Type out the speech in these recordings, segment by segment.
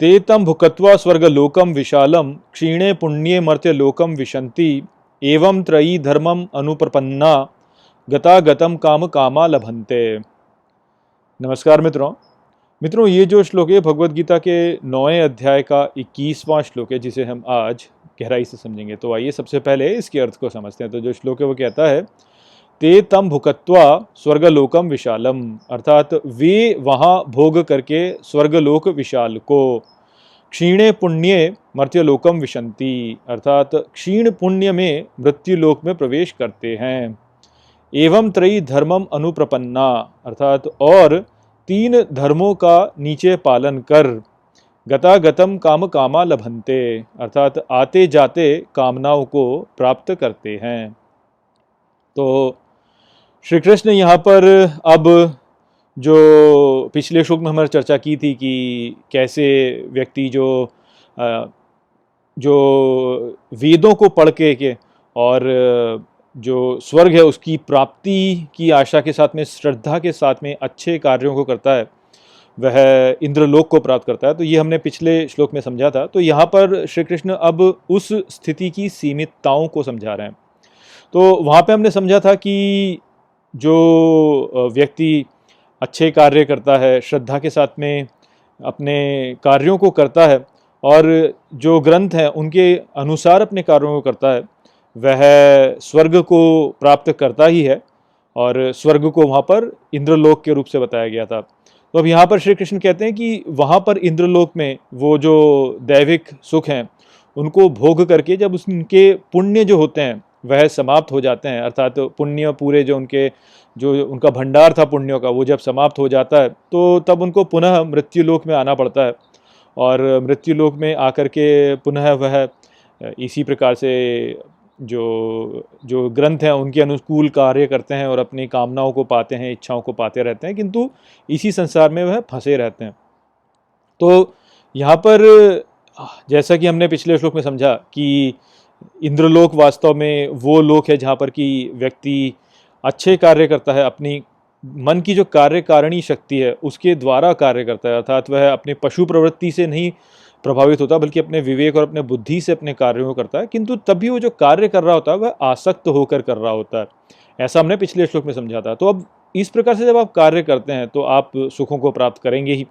ते तं भुक्त्वा स्वर्गलोकं विशालं क्षीणे पुण्ये मर्त्यलोकं विशन्ति एवं त्रयी धर्मम अनुप्रपन्ना गतागतम काम कामा लभन्ते। नमस्कार मित्रों। ये जो श्लोक है भगवद गीता के 9वें अध्याय का 21वां श्लोक है, जिसे हम आज गहराई से समझेंगे। तो आइए सबसे पहले इसके अर्थ को समझते हैं। तो जो श्लोक है वो कहता है, ते तम भुक्त्वा स्वर्गलोकम विशालम, अर्थात वे वहाँ भोग करके स्वर्गलोक विशाल को, क्षीणे पुण्ये मर्त्यलोकम विशन्ति, अर्थात क्षीण पुण्य में मृत्युलोक में प्रवेश करते हैं। एवं त्रयी धर्मम अनुप्रपन्ना, अर्थात और 3 धर्मों का नीचे पालन कर, गतागतम काम कामा लभन्ते, अर्थात आते जाते कामनाओं को प्राप्त करते हैं। तो श्री कृष्ण यहाँ पर अब जो पिछले श्लोक में हमारे चर्चा की थी कि कैसे व्यक्ति जो वेदों को पढ़ के और जो स्वर्ग है उसकी प्राप्ति की आशा के साथ में, श्रद्धा के साथ में अच्छे कार्यों को करता है, वह इंद्रलोक को प्राप्त करता है। तो ये हमने पिछले श्लोक में समझा था। तो यहाँ पर श्री कृष्ण अब उस स्थिति की सीमितताओं को समझा रहे हैं। तो वहाँ पे हमने समझा था कि जो व्यक्ति अच्छे कार्य करता है, श्रद्धा के साथ में अपने कार्यों को करता है और जो ग्रंथ हैं उनके अनुसार अपने कार्यों को करता है, वह स्वर्ग को प्राप्त करता ही है। और स्वर्ग को वहाँ पर इंद्रलोक के रूप से बताया गया था। तो अब यहाँ पर श्री कृष्ण कहते हैं कि वहाँ पर इंद्रलोक में वो जो दैविक सुख हैं उनको भोग करके जब उनके पुण्य जो होते हैं वह समाप्त हो जाते हैं, अर्थात पुण्य पूरे जो उनका भंडार था पुण्यों का, वो जब समाप्त हो जाता है तो तब उनको पुनः मृत्युलोक में आना पड़ता है। और मृत्युलोक में आकर के पुनः वह इसी प्रकार से जो ग्रंथ हैं उनके अनुकूल कार्य करते हैं और अपनी कामनाओं को पाते हैं, इच्छाओं को पाते रहते हैं, किंतु इसी संसार में वह फंसे रहते हैं। तो यहाँ पर जैसा कि हमने पिछले श्लोक में समझा कि इंद्रलोक वास्तव में वो लोक है जहाँ पर कि व्यक्ति अच्छे कार्य करता है, अपनी मन की जो कार्यकारिणी शक्ति है उसके द्वारा कार्य करता है, अर्थात वह अपने पशु प्रवृत्ति से नहीं प्रभावित होता बल्कि अपने विवेक और अपने बुद्धि से अपने कार्यों को करता है, किंतु तभी वो जो कार्य कर रहा होता है वह आसक्त होकर कर रहा होता है। ऐसा हमने पिछले श्लोक में समझा था। तो अब इस प्रकार से जब आप कार्य करते हैं तो आप सुखों को प्राप्त करेंगे ही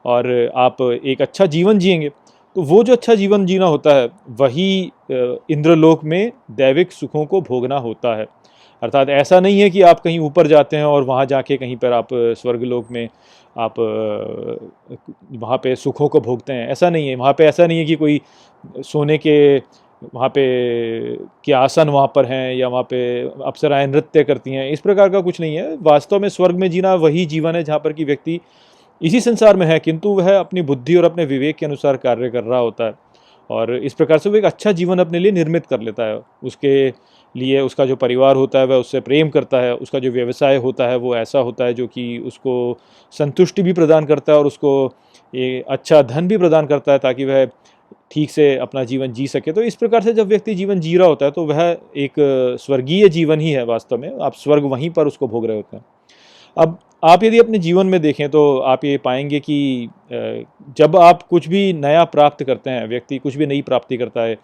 और आप एक अच्छा जीवन जिएंगे। तो वो जो अच्छा जीवन जीना होता है वही इंद्रलोक में दैविक सुखों को भोगना होता है। अर्थात ऐसा नहीं है कि आप कहीं ऊपर जाते हैं और वहाँ जाके कहीं पर आप स्वर्गलोक में आप वहाँ पे सुखों को भोगते हैं, ऐसा नहीं है। वहाँ पे ऐसा नहीं है कि कोई सोने के वहाँ पे के आसन वहाँ पर हैं या वहाँ पे अप्सराएं नृत्य करती हैं, इस प्रकार का कुछ नहीं है। वास्तव में स्वर्ग में जीना वही जीवन है जहाँ पर कि व्यक्ति इसी संसार में है किंतु वह अपनी बुद्धि और अपने विवेक के अनुसार कार्य कर रहा होता है और इस प्रकार से वो एक अच्छा जीवन अपने लिए निर्मित कर लेता है। उसके लिए उसका जो परिवार होता है वह उससे प्रेम करता है, उसका जो व्यवसाय होता है वो ऐसा होता है जो कि उसको संतुष्टि भी प्रदान करता है और उसको एक अच्छा धन भी प्रदान करता है ताकि वह ठीक से अपना जीवन जी सके। तो इस प्रकार से जब व्यक्ति जीवन जी रहा होता है तो वह एक स्वर्गीय जीवन ही है। वास्तव में आप स्वर्ग वहीं पर उसको भोग रहे होते हैं। अब आप यदि अपने जीवन में देखें तो आप ये पाएंगे कि जब आप कुछ भी नया प्राप्त करते हैं, व्यक्ति कुछ भी नई प्राप्ति करता है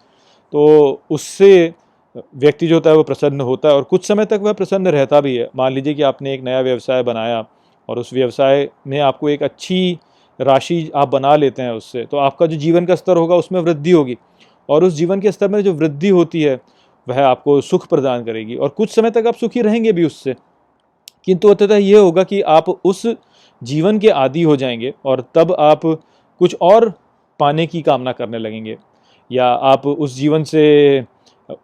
तो उससे व्यक्ति जो होता है वो प्रसन्न होता है और कुछ समय तक वह प्रसन्न रहता भी है। मान लीजिए कि आपने एक नया व्यवसाय बनाया और उस व्यवसाय में आपको एक अच्छी राशि आप बना लेते हैं उससे, तो आपका जो जीवन का स्तर होगा उसमें वृद्धि होगी और उस जीवन के स्तर में जो वृद्धि होती है वह आपको सुख प्रदान करेगी और कुछ समय तक आप सुखी रहेंगे भी उससे। किंतु अंततः ये होगा कि आप उस जीवन के आदी हो जाएंगे और तब आप कुछ और पाने की कामना करने लगेंगे या आप उस जीवन से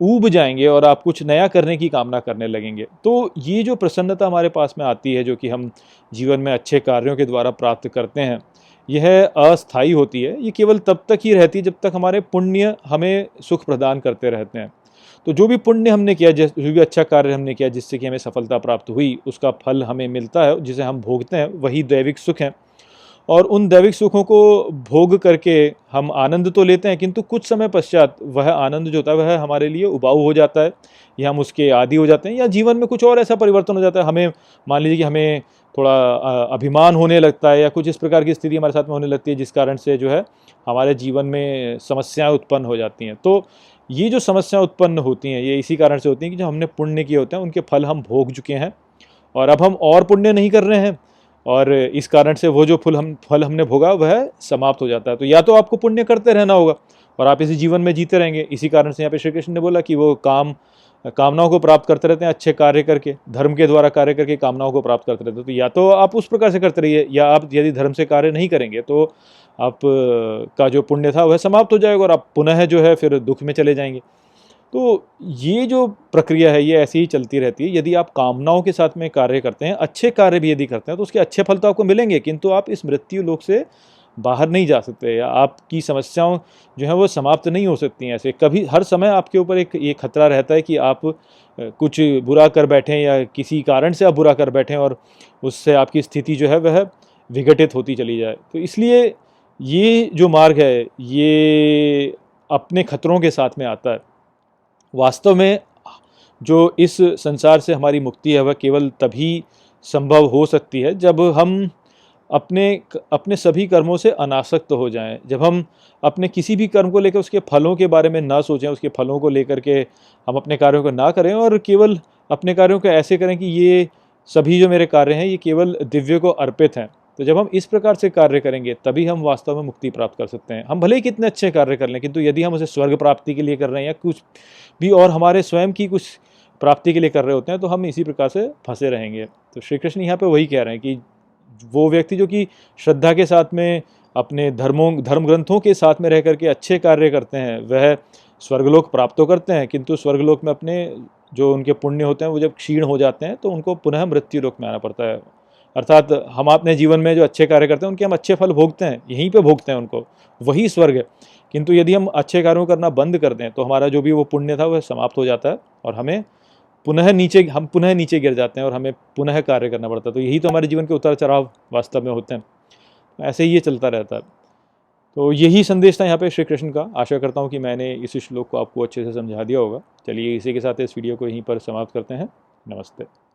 ऊब जाएंगे और आप कुछ नया करने की कामना करने लगेंगे। तो ये जो प्रसन्नता हमारे पास में आती है जो कि हम जीवन में अच्छे कार्यों के द्वारा प्राप्त करते हैं, यह अस्थायी होती है। ये केवल तब तक ही रहती है जब तक हमारे पुण्य हमें सुख प्रदान करते रहते हैं। तो जो भी पुण्य हमने किया, जो भी अच्छा कार्य हमने किया जिससे कि हमें सफलता प्राप्त हुई, उसका फल हमें मिलता है जिसे हम भोगते हैं, वही दैविक सुख है। और उन दैविक सुखों को भोग करके हम आनंद तो लेते हैं, किंतु कुछ समय पश्चात वह आनंद जो होता है वह हमारे लिए उबाऊ हो जाता है, या हम उसके आदी हो जाते हैं, या जीवन में कुछ और ऐसा परिवर्तन हो जाता है। हमें मान लीजिए कि हमें थोड़ा अभिमान होने लगता है, या कुछ इस प्रकार की स्थिति हमारे साथ में होने लगती है, जिस कारण से जो है हमारे जीवन में समस्याएं उत्पन्न हो जाती हैं। तो ये जो समस्याएं उत्पन्न होती हैं ये इसी कारण से होती हैं कि जो हमने पुण्य किए होते हैं उनके फल हम भोग चुके हैं, और अब हम और पुण्य नहीं कर रहे हैं, और इस कारण से वो जो फल हमने भोगा वह समाप्त हो जाता है। तो या तो आपको पुण्य करते रहना होगा और आप इसी जीवन में जीते रहेंगे। इसी कारण से यहाँ पे श्री कृष्ण ने बोला कि वो कामनाओं को प्राप्त करते रहते हैं, अच्छे कार्य करके, धर्म के द्वारा कार्य करके कामनाओं को प्राप्त करते रहते हैं। तो या तो आप उस प्रकार से करते रहिए, या आप यदि धर्म से कार्य नहीं करेंगे तो आप का जो पुण्य था वह समाप्त हो जाएगा और आप पुनः जो है फिर दुख में चले जाएंगे। तो ये जो प्रक्रिया है ये ऐसी ही चलती रहती है। यदि आप कामनाओं के साथ में कार्य करते हैं, अच्छे कार्य भी यदि करते हैं, तो उसके अच्छे फल तो आपको मिलेंगे, किंतु आप इस मृत्यु लोक से बाहर नहीं जा सकते, या आपकी समस्याओं जो है वो समाप्त नहीं हो सकती हैं। ऐसे कभी हर समय आपके ऊपर एक ये खतरा रहता है कि आप कुछ बुरा कर बैठें, या किसी कारण से आप बुरा कर बैठें और उससे आपकी स्थिति जो है वह विघटित होती चली जाए। तो इसलिए ये जो मार्ग है ये अपने खतरों के साथ में आता है। वास्तव में जो इस संसार से हमारी मुक्ति है वह केवल तभी संभव हो सकती है जब हम अपने सभी कर्मों से अनासक्त हो जाएं, जब हम अपने किसी भी कर्म को लेकर उसके फलों के बारे में ना सोचें, उसके फलों को लेकर के हम अपने कार्यों को ना करें, और केवल अपने कार्यों को ऐसे करें कि ये सभी जो मेरे कार्य हैं ये केवल दिव्य को अर्पित हैं। तो जब हम इस प्रकार से कार्य करेंगे तभी हम वास्तव में मुक्ति प्राप्त कर सकते हैं। हम भले ही कितने अच्छे कार्य कर लें, किंतु यदि हम उसे स्वर्ग प्राप्ति के लिए कर रहे हैं या कुछ भी और हमारे स्वयं की कुछ प्राप्ति के लिए कर रहे होते हैं, तो हम इसी प्रकार से फंसे रहेंगे। तो श्री कृष्ण यहाँ पे वही कह रहे हैं कि वो व्यक्ति जो कि श्रद्धा के साथ में अपने धर्म ग्रंथों के साथ में रह करके अच्छे कार्य करते हैं वह स्वर्गलोक प्राप्त तो करते हैं, किंतु स्वर्गलोक में अपने जो उनके पुण्य होते हैं वो जब क्षीण हो जाते हैं तो उनको पुनः मृत्यु लोक में आना पड़ता है। अर्थात हम अपने जीवन में जो अच्छे कार्य करते हैं उनके हम अच्छे फल भोगते हैं, यहीं पे भोगते हैं उनको, वही स्वर्ग है। किंतु यदि हम अच्छे कार्यों करना बंद कर दें तो हमारा जो भी वो पुण्य था वह समाप्त हो जाता है और हम पुनः नीचे गिर जाते हैं और हमें पुनः कार्य करना पड़ता है। तो यही तो हमारे जीवन के उतार चढ़ाव वास्तव में होते हैं। ऐसे ही ये चलता रहता है। तो यही संदेश था यहाँ पे श्री कृष्ण का। आशा करता हूँ कि मैंने इस श्लोक को आपको अच्छे से समझा दिया होगा। चलिए इसी के साथ इस वीडियो को यहीं पर समाप्त करते हैं। नमस्ते।